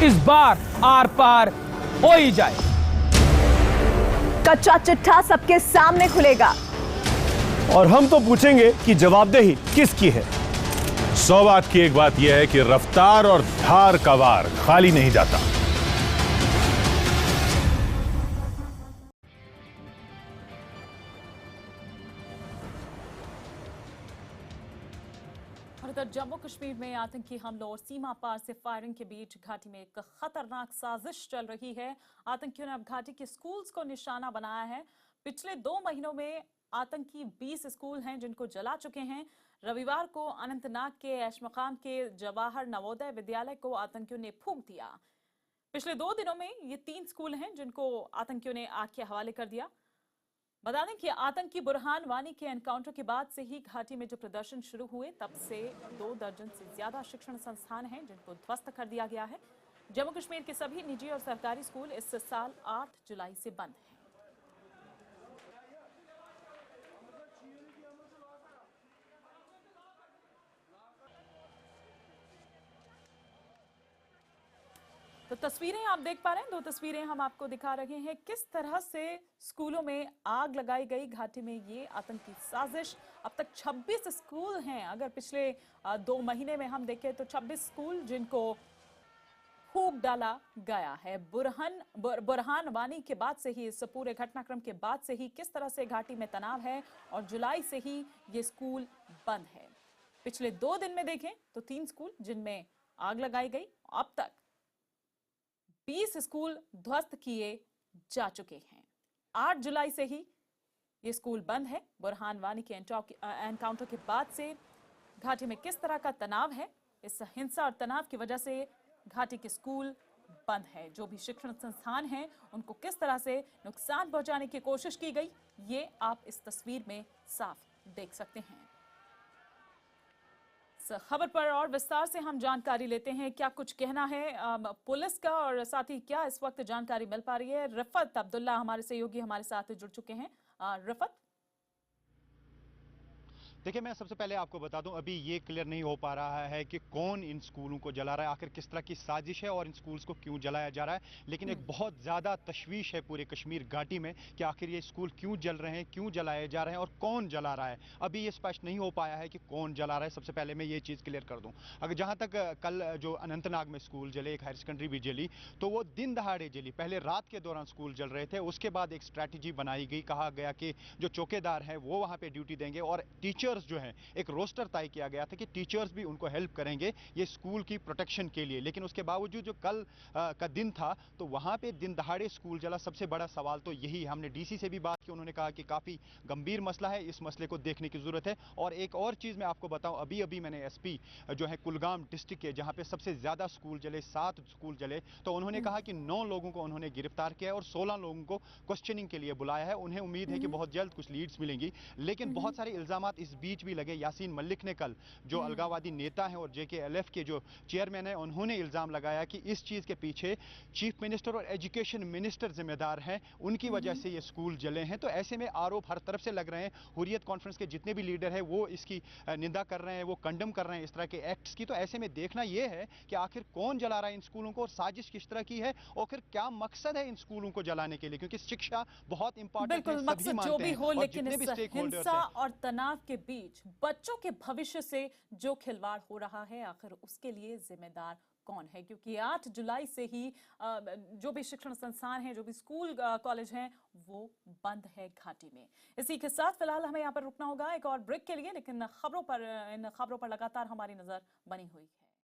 इस बार आर पार हो ही जाए। कच्चा चिट्ठा सबके सामने खुलेगा और हम तो पूछेंगे कि जवाबदेही किसकी है। 100 बात की एक बात यह है कि रफ्तार और धार का वार खाली नहीं जाता। उधर जम्मू कश्मीर में आतंकी हमलों और सीमा पार से फायरिंग के बीच घाटी में एक खतरनाक साजिश चल रही है। आतंकियों ने अब घाटी के स्कूल्स को निशाना बनाया है। पिछले 2 महीनों में आतंकी 20 स्कूल हैं जिनको जला चुके हैं। रविवार को अनंतनाग के ऐशमकाम के जवाहर नवोदय विद्यालय को आतंकियों ने फूंक दिया। पिछले 2 दिनों में ये 3 स्कूल हैं जिनको आतंकियों ने आग के हवाले कर दिया। बता दें कि आतंकी बुरहान वानी के एनकाउंटर के बाद से ही घाटी में जो प्रदर्शन शुरू हुए तब से 2 दर्जन से ज्यादा शिक्षण संस्थान हैं जिनको ध्वस्त कर दिया गया है। जम्मू कश्मीर के सभी निजी और सरकारी स्कूल इस साल 8 जुलाई से बंद हैं। तो तस्वीरें आप देख पा रहे हैं, 2 तस्वीरें हम आपको दिखा रहे हैं किस तरह से स्कूलों में आग लगाई गई। घाटी में ये आतंकी साजिश। अब तक 26 स्कूल हैं। अगर पिछले 2 महीने में हम देखें तो 26 स्कूल जिनको फूंक डाला गया है। बुरहान वानी के बाद से ही, इस पूरे घटनाक्रम के बाद से ही किस तरह से घाटी में तनाव है और जुलाई से ही ये स्कूल बंद है। पिछले 2 दिन में देखें तो 3 स्कूल जिनमें आग लगाई गई। अब तक 20 स्कूल ध्वस्त किए जा चुके हैं। 8 जुलाई से ही ये स्कूल बंद है। बुरहान वानी के एनकाउंटर के बाद से घाटी में किस तरह का तनाव है, इस हिंसा और तनाव की वजह से घाटी के स्कूल बंद है। जो भी शिक्षण संस्थान हैं उनको किस तरह से नुकसान पहुंचाने की कोशिश की गई, ये आप इस तस्वीर में साफ देख सकते हैं। खबर पर और विस्तार से हम जानकारी लेते हैं। क्या कुछ कहना है पुलिस का और साथ ही क्या इस वक्त जानकारी मिल पा रही है। रफत अब्दुल्ला हमारे सहयोगी हमारे साथ जुड़ चुके हैं। रफत, देखिए, मैं सबसे पहले आपको बता दूं, अभी ये क्लियर नहीं हो पा रहा है कि कौन इन स्कूलों को जला रहा है, आखिर किस तरह की साजिश है और इन स्कूल्स को क्यों जलाया जा रहा है। लेकिन एक बहुत ज़्यादा तशवीश है पूरे कश्मीर घाटी में कि आखिर ये स्कूल क्यों जल रहे हैं, क्यों जलाए जा रहे हैं और कौन जला रहा है। अभी ये स्पष्ट नहीं हो पाया है कि कौन जला रहा है। सबसे पहले मैं ये चीज़ क्लियर कर दूँ, अगर जहाँ तक कल जो अनंतनाग में स्कूल जले, एक हायर सेकेंडरी भी जली, तो वो दिन दहाड़े जली। पहले रात के दौरान स्कूल जल रहे थे, उसके बाद एक स्ट्रैटेजी बनाई गई। कहा गया कि जो चौकीदार हैं वो वहाँ पर ड्यूटी देंगे और टीचर्स जो हैं, एक रोस्टर तय किया गया था कि टीचर्स भी उनको हेल्प करेंगे ये स्कूल की प्रोटेक्शन के लिए। लेकिन उसके बावजूद जो कल का दिन था तो वहां पे दिन दहाड़े स्कूल जला। सबसे बड़ा सवाल तो यही, हमने डीसी से भी बात की, उन्होंने कहा कि काफी गंभीर मसला है, इस मसले को देखने की जरूरत है। और एक और चीज मैं आपको बताऊं, अभी अभी मैंने एसपी जो है कुलगाम डिस्ट्रिक्ट के, जहां पे सबसे ज्यादा स्कूल जले, 7 स्कूल जले, तो उन्होंने कहा कि 9 लोगों को उन्होंने गिरफ्तार किया है और 16 लोगों को क्वेश्चनिंग के लिए बुलाया है। उन्हें उम्मीद है कि बहुत जल्द कुछ लीड्स मिलेंगी। लेकिन बहुत सारे इल्जामात इस बीच भी लगे। यासीन मलिक ने कल, जो अलगावादी नेता हैं और जेकेएलएफ के जो चेयरमैन हैं, उन्होंने इल्जाम लगाया कि इस चीज के पीछे चीफ मिनिस्टर और एजुकेशन मिनिस्टर जिम्मेदार हैं, उनकी वजह से ये स्कूल जले हैं। तो ऐसे में आरोप हर तरफ से लग रहे हैं। हुर्रियत कॉन्फ्रेंस के जितने भी लीडर हैं वो इसकी निंदा कर रहे हैं, वो कंडम कर रहे हैं इस तरह के एक्ट्स की। तो ऐसे में देखना यह है कि आखिर कौन जला रहा है इन स्कूलों को और साजिश किस तरह की है और फिर क्या मकसद है इन स्कूलों को जलाने के लिए, क्योंकि शिक्षा बहुत इंपॉर्टेंट है, मकसद जो भी हो, लेकिन इस हिंसा और तनाव के बीच बच्चों के भविष्य से जो खिलवाड़ हो रहा है, आखिर उसके लिए जिम्मेदार कौन है। क्योंकि 8 जुलाई से ही जो भी शिक्षण संस्थान हैं, जो भी स्कूल कॉलेज हैं, वो बंद है घाटी में। इसी के साथ फिलहाल हमें यहाँ पर रुकना होगा एक और ब्रेक के लिए, लेकिन इन खबरों पर लगातार हमारी नजर बनी हुई है।